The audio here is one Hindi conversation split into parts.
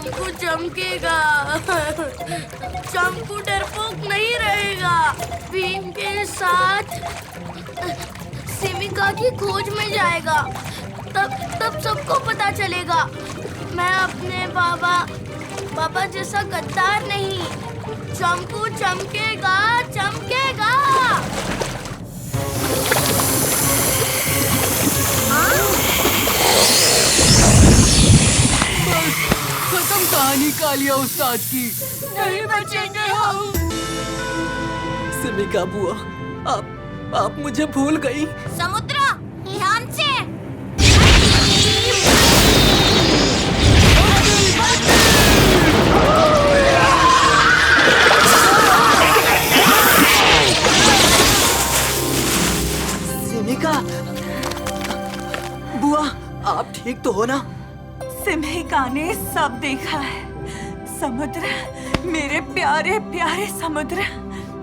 चंपू चमकेगा। चंपू डरपोक नहीं रहेगा। भीम के साथ सिमिका की खोज में जाएगा। तब सबको पता चलेगा मैं अपने पापा जैसा गद्दार नहीं। चंपू चमकेगा, चमकेगा। बस खत्म कहानी कालिया उस्ताद की। नहीं बचेंगे हम। सिमिका बुआ, आप मुझे भूल गई। समुद्र ध्यान से। सिमिका बुआ, आप ठीक तो हो ना? सिमिका ने सब देखा है। समुद्र, मेरे प्यारे प्यारे समुद्र,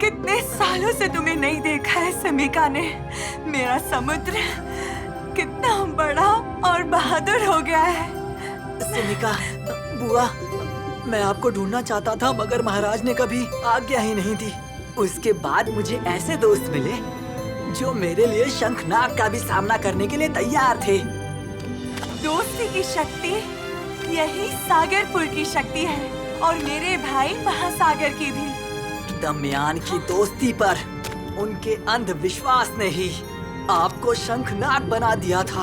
कितने सालों से तुम्हें नहीं देखा है सिमिका ने। मेरा समुद्र कितना बड़ा और बहादुर हो गया है। सिमिका बुआ, मैं आपको ढूंढना चाहता था मगर महाराज ने कभी आज्ञा ही नहीं दी। उसके बाद मुझे ऐसे दोस्त मिले जो मेरे लिए शंखनाग का भी सामना करने के लिए तैयार थे। दोस्ती की शक्ति यही सागरपुर की शक्ति है और मेरे भाई महासागर की भी। दमयान की दोस्ती पर उनके अंधविश्वास ने ही आपको शंखनाग बना दिया था।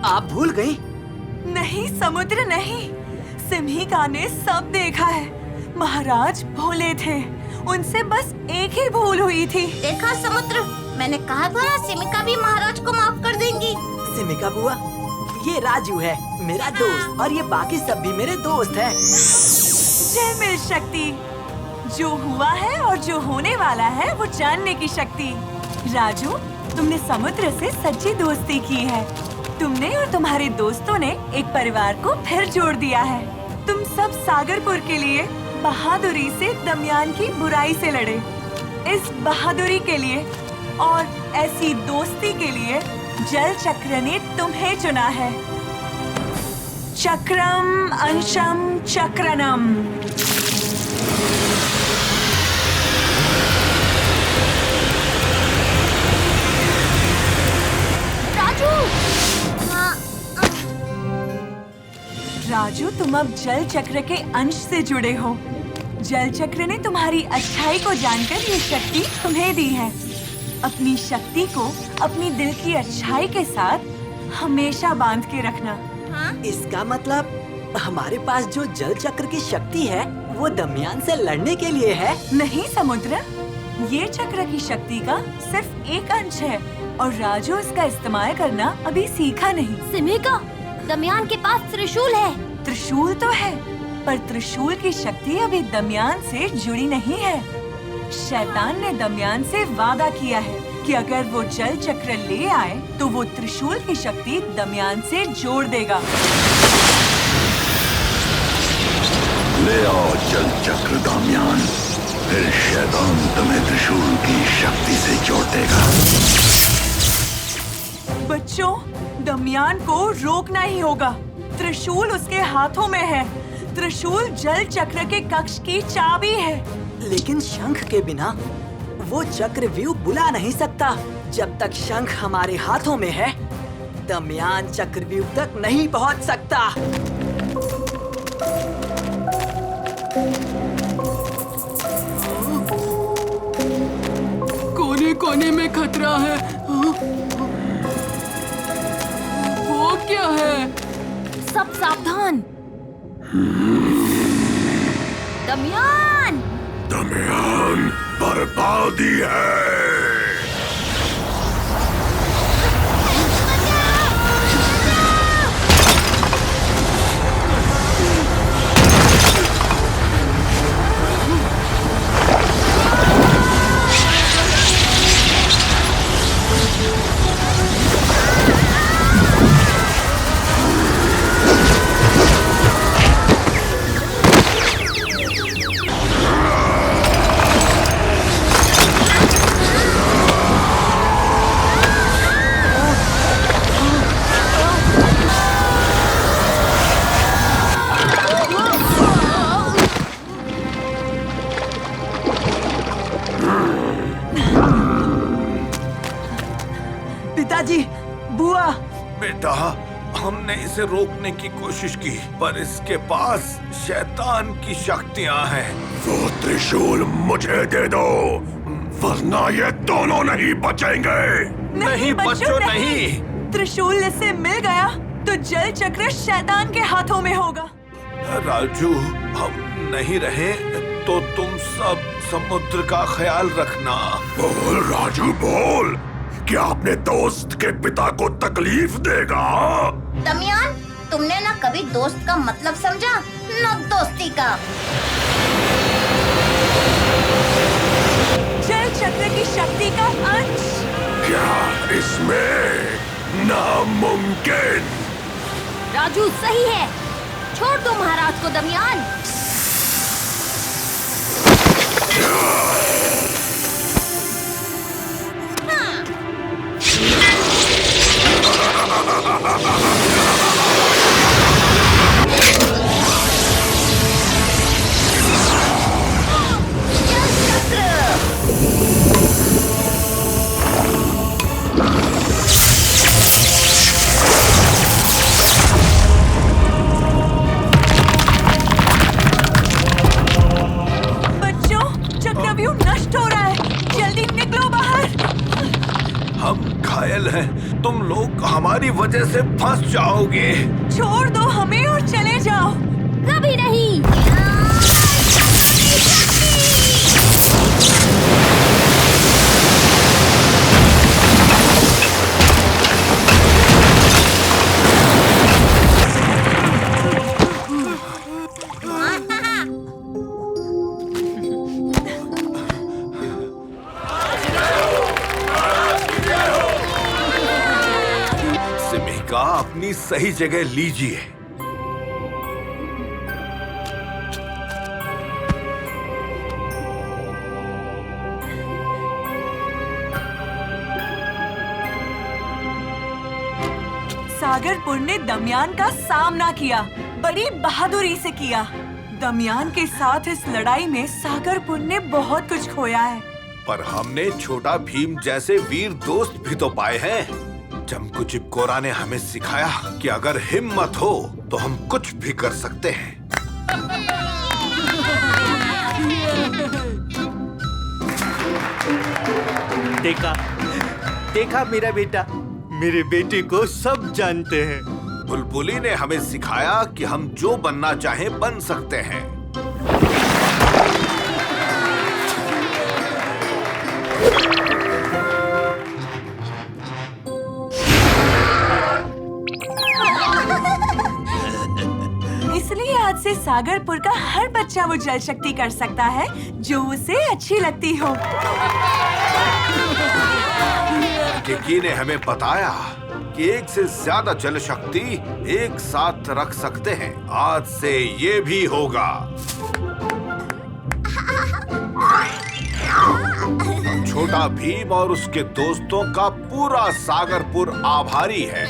आप भूल गई? नहीं समुद्र नहीं, सिमिका ने सब देखा है। महाराज भोले थे, उनसे बस एक ही भूल हुई थी। देखा समुद्र, मैंने कहा था सिमिका भी महाराज को माफ कर देंगी। सिमिका बुआ, ये राजू है मेरा दोस्त और ये बाकी सब भी मेरे दोस्त हैं। जय मिल शक्ति। जो हुआ है और जो होने वाला है वो जानने की शक्ति। राजू, तुमने समुद्र से सच्ची दोस्ती की है। तुमने और तुम्हारे दोस्तों ने एक परिवार को फिर जोड़ दिया है। तुम सब सागरपुर के लिए बहादुरी से दमयान की बुराई से लड़े। इस बहादुरी के लिए और ऐसी दोस्ती के लिए जल चक्र ने तुम्हें चुना है। चक्रम अंशम चक्रनम। राजू, तुम अब जल चक्र के अंश से जुड़े हो। जल चक्र ने तुम्हारी अच्छाई को जानकर ये शक्ति तुम्हें दी है। अपनी शक्ति को अपनी दिल की अच्छाई के साथ हमेशा बांध के रखना। इसका मतलब हमारे पास जो जल चक्र की शक्ति है वो दमयान से लड़ने के लिए है? नहीं समुद्र, ये चक्र की शक्ति का सिर्फ एक अंश है और राजू इसका इस्तेमाल करना अभी सीखा नहीं। सिमिका, दमयान के पास त्रिशूल है। त्रिशूल तो है, पर त्रिशूल की शक्ति अभी दमयान से जुड़ी नहीं है। शैतान ने दमयान से वादा किया है कि अगर वो जल चक्र ले आए तो वो त्रिशूल की शक्ति दमयान से जोड़ देगा। ले आओ जल चक्र दमयान, फिर शैतान तुम्हें त्रिशूल की शक्ति से जोड़ देगा। बच्चों, दमयान को रोकना ही होगा। त्रिशूल उसके हाथों में है। त्रिशूल जल चक्र के कक्ष की चाबी है। लेकिन शंख के बिना वो चक्रव्यूह बुला नहीं सकता। जब तक शंख हमारे हाथों में है, दमयान चक्रव्यूह तक नहीं पहुंच सकता। कोने कोने में खतरा है। वो क्या है? सब सावधान। दमयान! दमयान बर्बादी है। पिताजी, बुआ। बेटा, हमने इसे रोकने की कोशिश की, पर इसके पास शैतान की शक्तियां हैं। वो त्रिशूल मुझे दे दो, वरना ये दोनों नहीं बचेंगे। नहीं बच्चों, नहीं। त्रिशूल इससे मिल गया तो जल चक्र शैतान के हाथों में होगा। राजू, हम नहीं रहे तो तुम सब समुद्र का ख्याल रखना। बोल राजू बोल, क्या अपने दोस्त के पिता को तकलीफ देगा? दमियान, तुमने ना कभी दोस्त का मतलब समझा, न दोस्ती का। जल चक्र की शक्ति का अंश। क्या इसमें नामुमकिन? राजू सही है, छोड़ दो महाराज को दमियान। बच्चों, चक्रव्यूह नष्ट हो रहा है, जल्दी निकलो बाहर। हम घायल हैं, तुम लोग हमारी वजह से फंस जाओगे। छोड़ दो हमें और चले जाओ। कभी नहीं। सिमिका, अपनी सही जगह लीजिए। सागरपुर ने दमियान का सामना किया, बड़ी बहादुरी से किया। दमियान के साथ इस लड़ाई में सागरपुर ने बहुत कुछ खोया है। पर हमने छोटा भीम जैसे वीर दोस्त भी तो पाए हैं। जमकू चिपकोरा ने हमें सिखाया कि अगर हिम्मत हो तो हम कुछ भी कर सकते हैं। देखा मेरा बेटा, मेरे बेटे को सब जानते हैं। बुलबुली ने हमें सिखाया कि हम जो बनना चाहें बन सकते हैं। इसलिए आज से सागरपुर का हर बच्चा वो जल शक्ति कर सकता है जो उसे अच्छी लगती हो। किकी ने हमें बताया कि एक से ज्यादा जल शक्ति एक साथ रख सकते हैं। आज से ये भी होगा। छोटा भीम और उसके दोस्तों का पूरा सागरपुर आभारी है।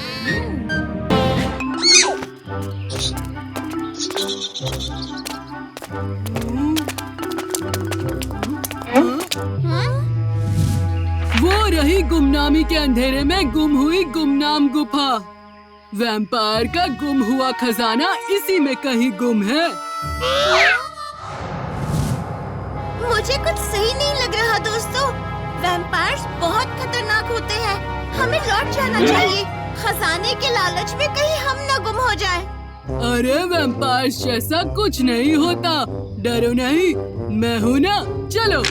वो रही गुमनामी के अंधेरे में गुम हुई गुमनाम गुफा। वैम्पायर का गुम हुआ खजाना इसी में कहीं गुम है। मुझे कुछ सही नहीं लग रहा दोस्तों। वैम्पायर्स बहुत खतरनाक होते हैं। हमें लौट जाना चाहिए। खजाने के लालच में कहीं हम न गुम हो जाएं। अरे वैम्पायर जैसा कुछ नहीं होता, डरो नहीं, मैं हूँ ना, चलो।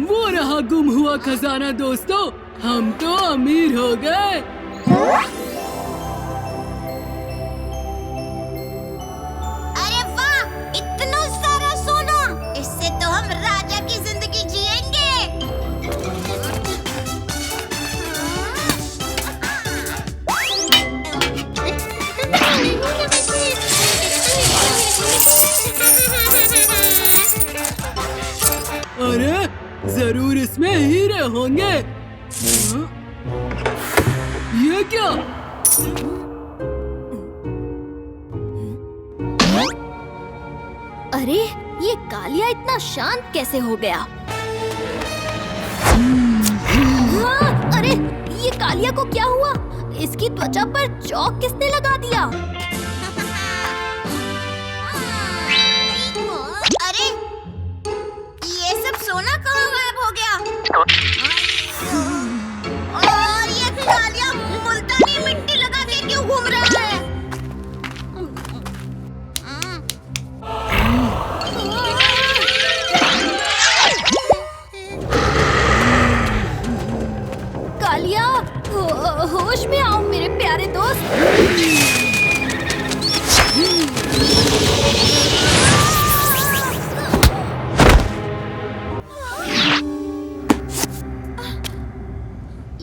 वो रहा गुम हुआ खजाना दोस्तों, हम तो अमीर हो गए। अरे वाह, इतना सारा सोना! इससे तो हम राजा की जिंदगी जिएंगे। अरे जरूर इसमें हीरे होंगे। ये क्या? अरे ये कालिया इतना शांत कैसे हो गया? हाँ, अरे ये कालिया को क्या हुआ? इसकी त्वचा पर चौक किसने लगा दिया? अरे ये सब सोना कहाँ गायब हो गया? और ये कालिया मुल्तानी मिट्टी लगा के क्यों घूम रहा है? कालिया, होश में आओ मेरे प्यारे दोस्त।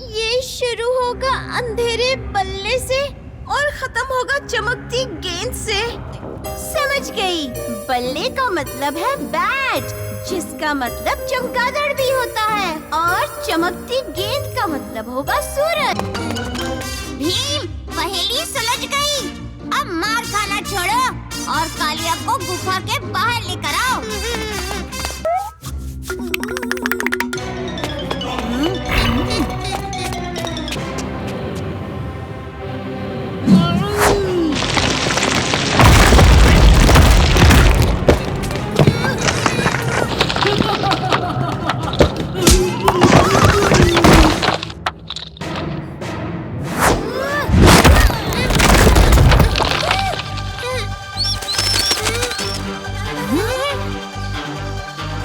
ये शुरू होगा अंधेरे बल्ले से और खत्म होगा चमकती गेंद से। समझ गई, बल्ले का मतलब है बैट, जिसका मतलब चमगादड़ भी होता है, और चमकती गेंद का मतलब होगा सूरज। भीम, पहेली सुलझ गई। अब मार खाना छोड़ो और कालिया को गुफा के बाहर लेकर आओ।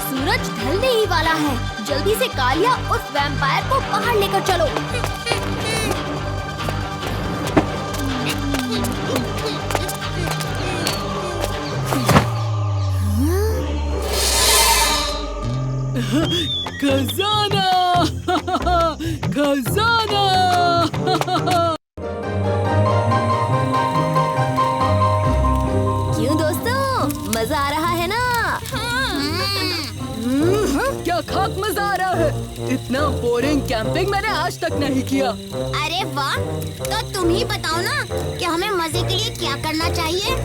सूरज ढलने ही वाला है। जल्दी से कालिया उस वैम्पायर को बाहर लेकर चलो। खजाना! खजाना! क्यों दोस्तों, मजा आ रहा है ना? क्या खाक मजा आ रहा है। इतना बोरिंग कैंपिंग मैंने आज तक नहीं किया। अरे वाह, तो तुम ही बताओ ना कि हमें मजे के लिए क्या करना चाहिए?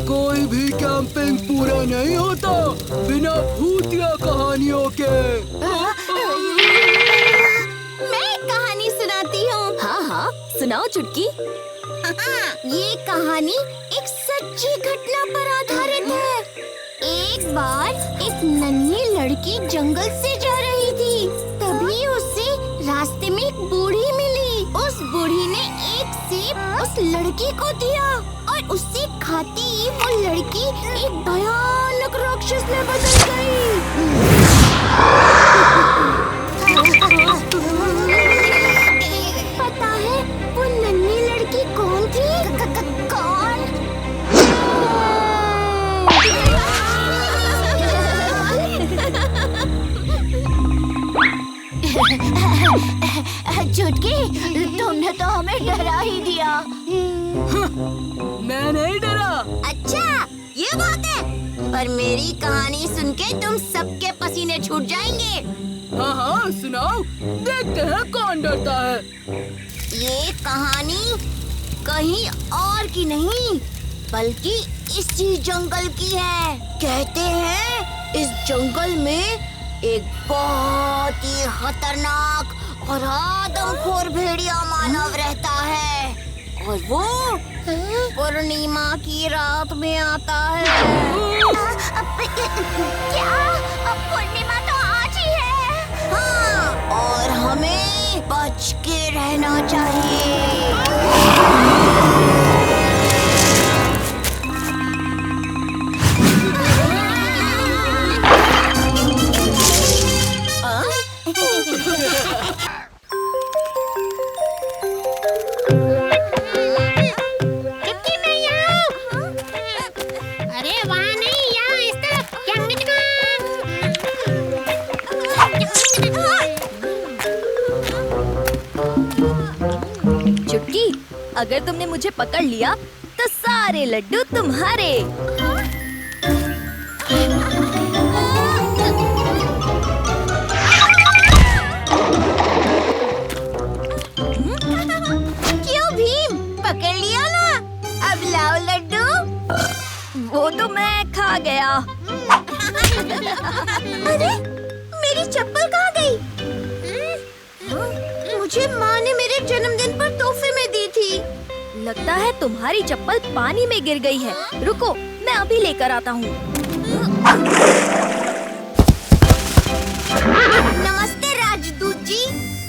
कोई भी कैंपिंग पूरा नहीं होता बिना भूतिया कहानियों के। मैं एक कहानी सुनाती हूँ। हाँ हाँ, सुनाओ चुटकी। ये कहानी एक सच्ची घटना पर आधारित है। एक बार एक नन्ही लड़की जंगल से जा रही थी। तभी उसे रास्ते में एक बूढ़ी मिली। उस बूढ़ी ने एक सेब उस लड़की को दिया और उससे खाते ही वो लड़की एक भयानक राक्षस में बदल गई। पता है वो नन्ही लड़की कौन थी? कौन? चुटकी, तुमने तो हमें डरा ही दिया। मैं नहीं डरा। अच्छा, ये बात है। पर मेरी कहानी सुन के तुम सबके पसीने छूट जाएंगे। हाँ हाँ सुनाओ, देखते हैं कौन डरता है। ये कहानी कहीं और की नहीं बल्कि इसी जंगल की है। कहते हैं इस जंगल में एक बहुत ही खतरनाक और आदमखोर भेड़िया मानव रहता है और वो पूर्णिमा की रात में आता है। क्या? अब पूर्णिमा तो आज ही है। हाँ, और हमें बच के रहना चाहिए। अरे वहाँ नहीं, यहाँ इस तरफ। चुटकी, अगर तुमने मुझे पकड़ लिया तो सारे लड्डू तुम्हारे। अरे मेरी चप्पल कहाँ गई? मुझे माँ ने मेरे जन्मदिन पर तोहफे में दी थी। लगता है तुम्हारी चप्पल पानी में गिर गई है। रुको, मैं अभी लेकर आता हूँ। नमस्ते राजदूत जी,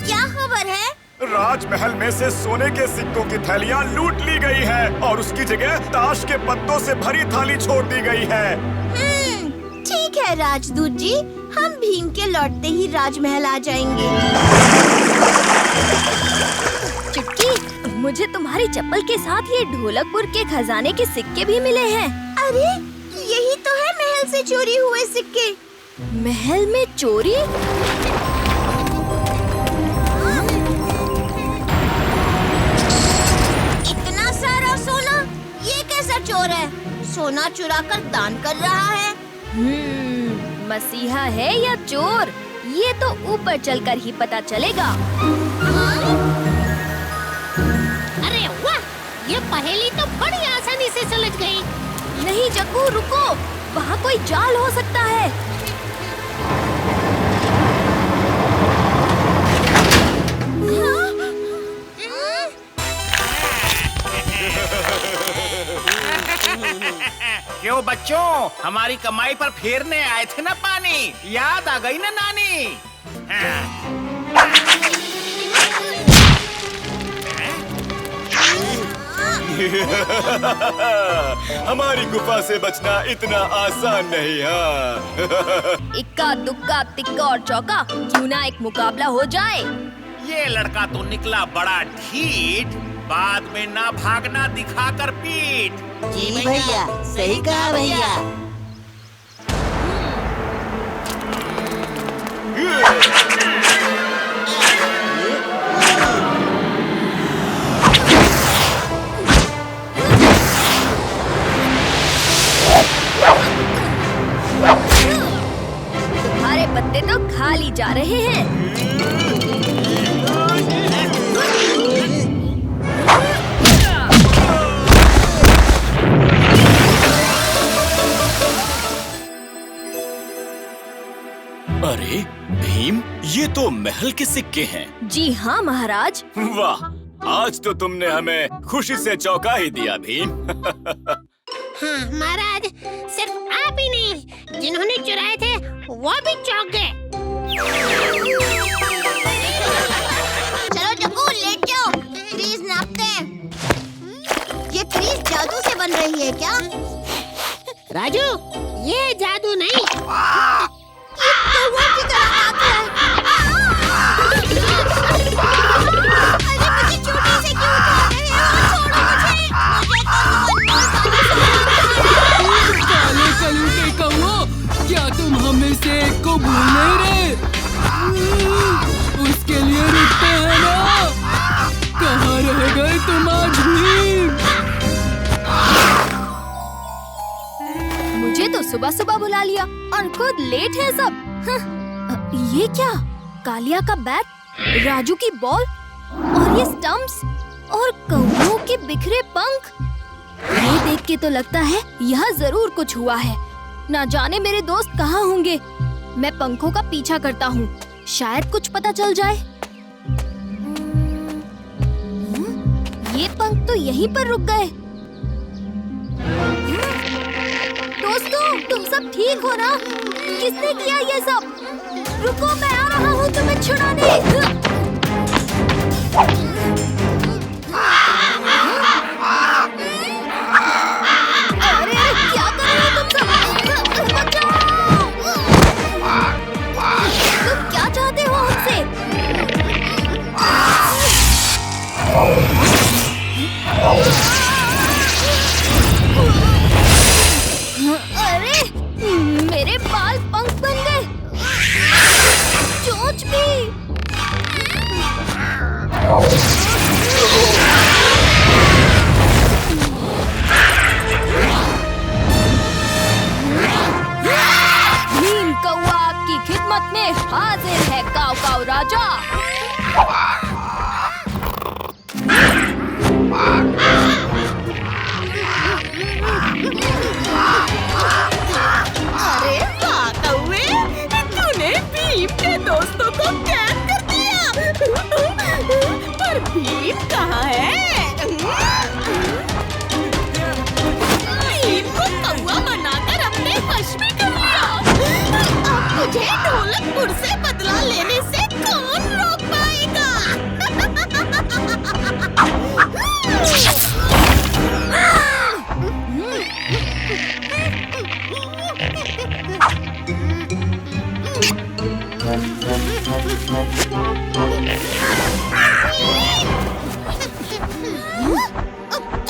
क्या खबर है? राजमहल में से सोने के सिक्कों की थैलियाँ लूट ली गई है और उसकी जगह ताश के पत्तों से भरी थाली छोड़ दी गई है। ठीक है राजदूत जी, हम भीम के लौटते ही राजमहल आ जाएंगे। चुटकी, मुझे तुम्हारी चप्पल के साथ ये ढोलकपुर के खजाने के सिक्के भी मिले हैं। अरे यही तो है महल से चोरी हुए सिक्के। महल में चोरी? इतना सारा सोना, ये कैसा चोर है? सोना चुरा कर दान कर रहा है। मसीहा है या चोर, ये तो ऊपर चलकर ही पता चलेगा। अरे वाह, ये पहेली तो बड़ी आसानी से सुलझ गई। नहीं जग्गू, रुको, वहाँ कोई जाल हो सकता है। क्यों बच्चों, हमारी कमाई पर फेरने आए थे ना पानी, याद आ गई ना नानी? हमारी गुफा से बचना इतना आसान नहीं है। इक्का दुक्का तिक्का और चौका, क्यों ना एक मुकाबला हो जाए। ये लड़का तो निकला बड़ा ढीठ, बाद में ना भागना दिखाकर पीठ। जी भैया, सही कहा भैया। तुम्हारे पत्ते तो खाली जा रहे हैं। अरे भीम, ये तो महल के सिक्के हैं। जी हाँ महाराज। वाह, आज तो तुमने हमें खुशी से चौंका ही दिया भीम। हाँ महाराज, सिर्फ आप ही नहीं, जिन्होंने चुराए थे वो भी चौंक गए। चलो जग्गू, लेट जाओ, क्रीज नापते हैं। ये क्रीज जादू से बन रही है क्या? राजू, ये जादू नहीं, ये कौवा की तरह नाक है। अरे मुझे चोटी से क्यों उठा रहे हो? छोड़ो मुझे। काले कलू के कौओ, क्या तुम हमें से एक को भूल नहीं रहे? उसके लिए रुकते हैं ना? कहाँ रह गए तुम आज भीम? मुझे तो सुबह सुबह बुला लिया और खुद लेट है सब। ये क्या? कालिया का बैट, राजू की बॉल और ये स्टंप्स और कौवों के बिखरे पंख। ये देख के तो लगता है यहाँ जरूर कुछ हुआ है। ना जाने मेरे दोस्त कहाँ होंगे। मैं पंखों का पीछा करता हूँ, शायद कुछ पता चल जाए। ये पंख तो यहीं पर रुक गए। दोस्तों, तुम सब ठीक हो ना? किसने किया ये सब? रुको, मैं आ रहा हूँ तुम्हें छुड़ाने। अरे क्या कर रहे हो तुम सब? बचाओ! तुम क्या चाहते हो हमसे? अरे मेरे बाल पंख बन गए, चोंच भी। भीम कौवा आपकी खिदमत में हाजिर है, काव काव राजा। अरे वाह कौवे, तू दोस्तों को कैद कर दिया। पर भीम कहाँ है? भीम को कौवा बनाकर अपने वश में कर लिया। अब मुझे ढोलकपुर से बदला लेने से कौन रोक पाएगा?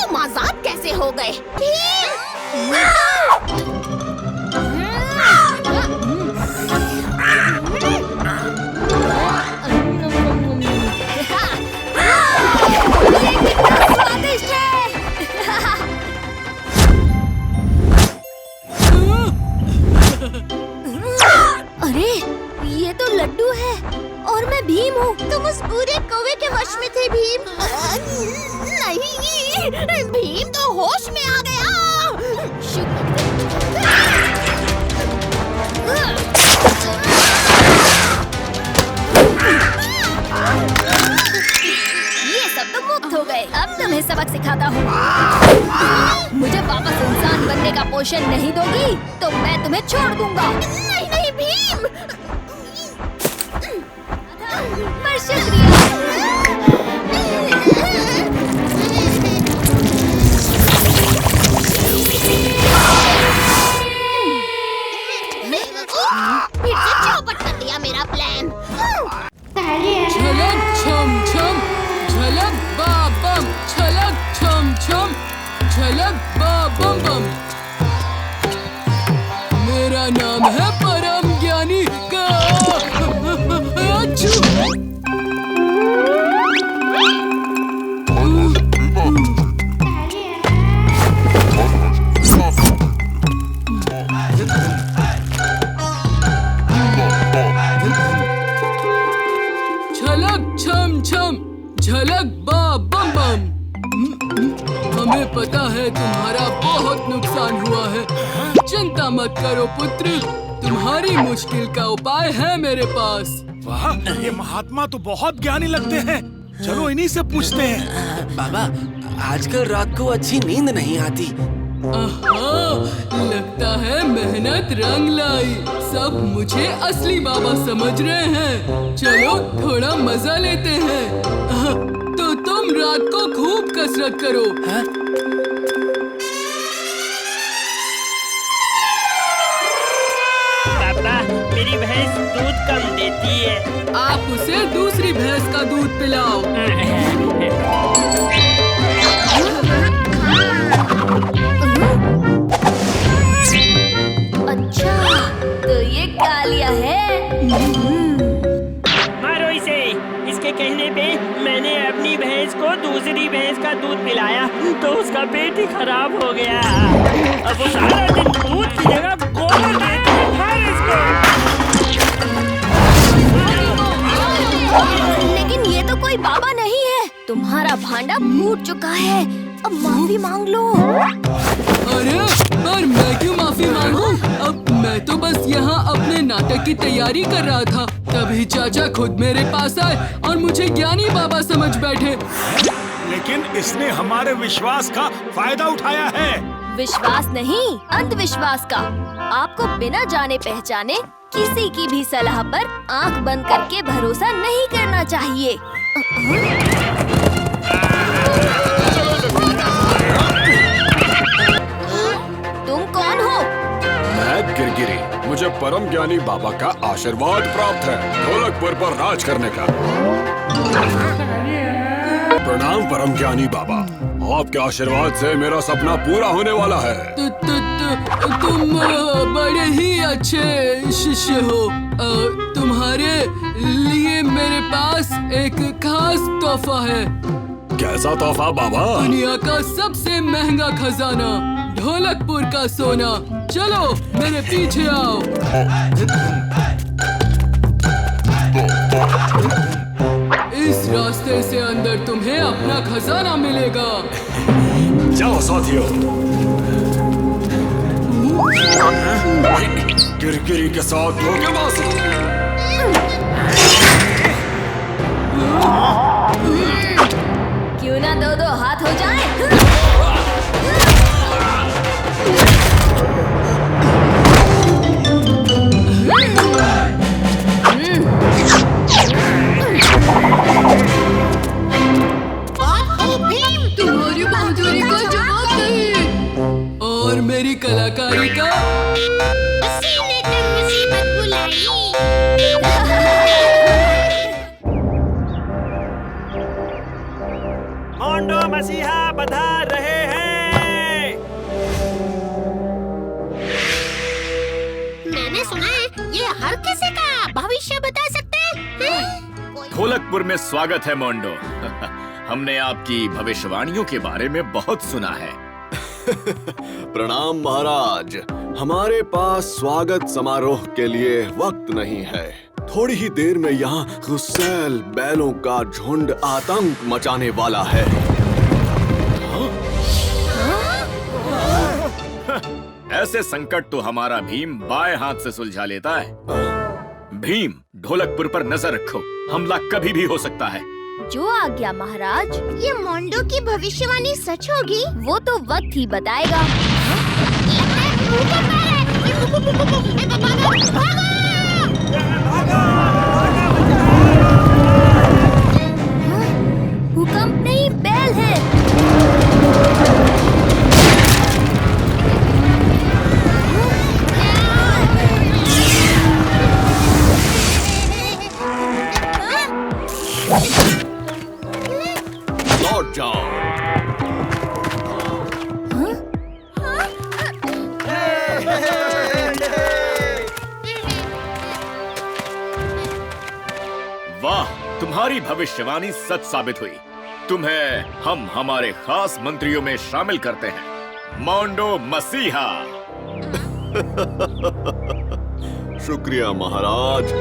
तुम आजाद कैसे हो गए? स्वादिष्ट है। अरे ये तो लड्डू है और मैं भीम हूँ। तुम उस पूरे कौवे के वश में थे भीम। नहीं, भीम तो होश में आ गया। ये सब तो मुक्त हो गए। अब तुम्हें सबक सिखाता हूँ। मुझे वापस इंसान बनने का पोषण नहीं दोगी तो मैं तुम्हें छोड़ दूंगा। नहीं नहीं भीम। पर शुक्रिया। फिर से चौपट कर दिया मेरा प्लान। झलक छम छम, झलक बा बम, झलक छम छम, झलक बा बम बम। मेरा नाम है परम ज्ञानी का। झलक छम छम, झलक बा बम बम। हमें पता है तुम्हारा बहुत नुकसान हुआ है। चिंता मत करो पुत्र, तुम्हारी मुश्किल का उपाय है मेरे पास। वाह, ये महात्मा तो बहुत ज्ञानी लगते हैं। चलो इन्हीं से पूछते हैं। बाबा, आजकल रात को अच्छी नींद नहीं आती। लगता है मेहनत रंग लाई। सब मुझे असली बाबा समझ रहे हैं। चलो थोड़ा मजा लेते हैं। तो तुम रात को खूब कसरत करो। पापा, मेरी भैंस दूध कम देती है। आप उसे दूसरी भैंस का दूध पिलाओ। अच्छा, तो ये कालिया है। मारो इसे। इसके कहने पे मैंने अपनी भैंस को दूसरी भैंस का दूध पिलाया तो उसका पेट ही खराब हो गया। अब वो सारा दिन दूध की जगह गोबर देती है। मार इसको। लेकिन ये तो कोई बाबा नहीं है। तुम्हारा भांडा फूट चुका है। अब माफी मांग लो। अरे पर मैं क्यों माफी मांगू? अब मैं तो बस यहाँ अपने नाटक की तैयारी कर रहा था। तभी चाचा खुद मेरे पास आए और मुझे ज्ञानी बाबा समझ बैठे। लेकिन इसने हमारे विश्वास का फायदा उठाया है। विश्वास नहीं, अंधविश्वास का। आपको बिना जाने पहचाने किसी की भी सलाह पर आंख बंद करके भरोसा नहीं करना चाहिए। तुम कौन हो? मैं गिरगिरी। मुझे परम ज्ञानी बाबा का आशीर्वाद प्राप्त है ढोलकपुर पर राज करने का। प्रणाम परम ज्ञानी बाबा, आपके आशीर्वाद से मेरा सपना पूरा होने वाला है। तुम बड़े ही अच्छे शिष्य हो। तुम्हारे लिए मेरे पास एक खास तोहफा है। कैसा तोहफा बाबा? दुनिया का सबसे महंगा खजाना, ढोलकपुर का सोना। चलो मेरे पीछे आओ। इस रास्ते से अंदर तुम्हें अपना खजाना मिलेगा। जाओ साथियों। गिरगिरी के साथ धोखेबाजी। ढोलकपुर में स्वागत है मोंडो। हमने आपकी भविष्यवाणियों के बारे में बहुत सुना है। प्रणाम महाराज। हमारे पास स्वागत समारोह के लिए वक्त नहीं है। थोड़ी ही देर में यहाँ गुस्सैल बैलों का झुंड आतंक मचाने वाला है। ऐसे संकट तो हमारा भीम बाएं हाथ से सुलझा लेता है। भीम, ढोलकपुर पर नजर रखो, हमला कभी भी हो सकता है। जो आज्ञा महाराज। ये मोंडो की भविष्यवाणी सच होगी? वो तो वक्त ही बताएगा। भूकंप नहीं, बैल है। लौट जाओ। वाह, तुम्हारी भविष्यवाणी सच साबित हुई। तुम्हें हम हमारे खास मंत्रियों में शामिल करते हैं, मोंडो मसीहा। शुक्रिया महाराज।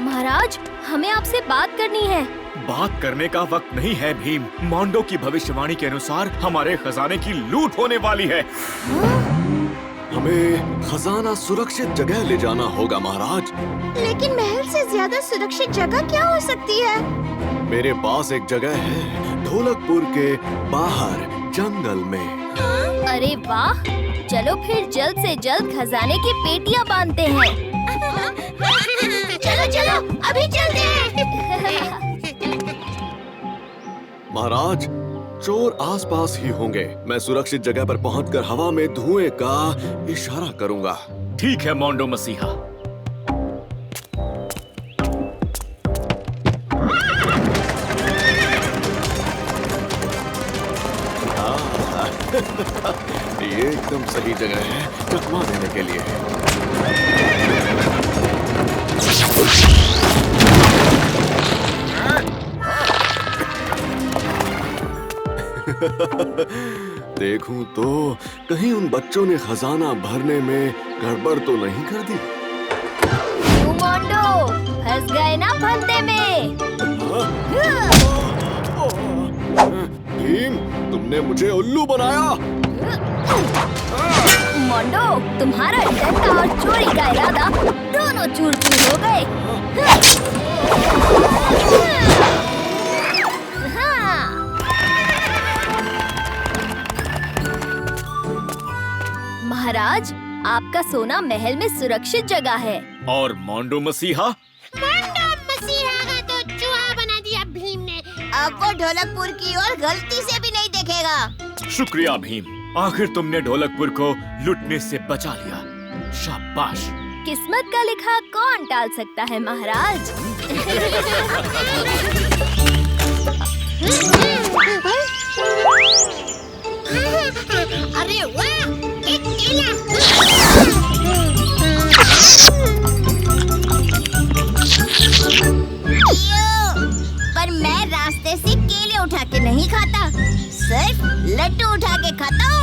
महाराज, हमें आपसे बात करनी है। बात करने का वक्त नहीं है भीम। मोंडो की भविष्यवाणी के अनुसार हमारे खजाने की लूट होने वाली है। हमें खजाना सुरक्षित जगह ले जाना होगा महाराज। लेकिन महल से ज्यादा सुरक्षित जगह क्या हो सकती है? मेरे पास एक जगह है, ढोलकपुर के बाहर जंगल में। अरे वाह, चलो फिर जल्द से जल्द खजाने की पेटियां बांधते हैं। चलो चलो, अभी चलते हैं। महाराज, चोर आसपास ही होंगे। मैं सुरक्षित जगह पर पहुंचकर हवा में धुएं का इशारा करूंगा। ठीक है मोंडो मसीहा। ये एकदम सही जगह है चकमा देने के लिए। देखूं तो कहीं उन बच्चों ने खजाना भरने में गड़बड़ तो नहीं कर दी? मोंडो, फंस गए ना फंदे में। भीम, तुमने मुझे उल्लू बनाया। मोंडो, तुम्हारा डंडा और चोरी का इरादा दोनों चूर-चूर हो गए। महाराज, आपका सोना महल में सुरक्षित जगह है। और मोंडो मसीहा? मोंडो मसीहा का तो चूहा बना दिया भीम ने। अब वो ढोलकपुर की ओर गलती से भी नहीं देखेगा। शुक्रिया भीम, आखिर तुमने ढोलकपुर को लुटने से बचा लिया। शाबाश। किस्मत का लिखा कौन टाल सकता है महाराज। अरे वाह, एक केला। पर मैं रास्ते से केले उठा के नहीं खाता, सिर्फ लड्डू उठा के खाता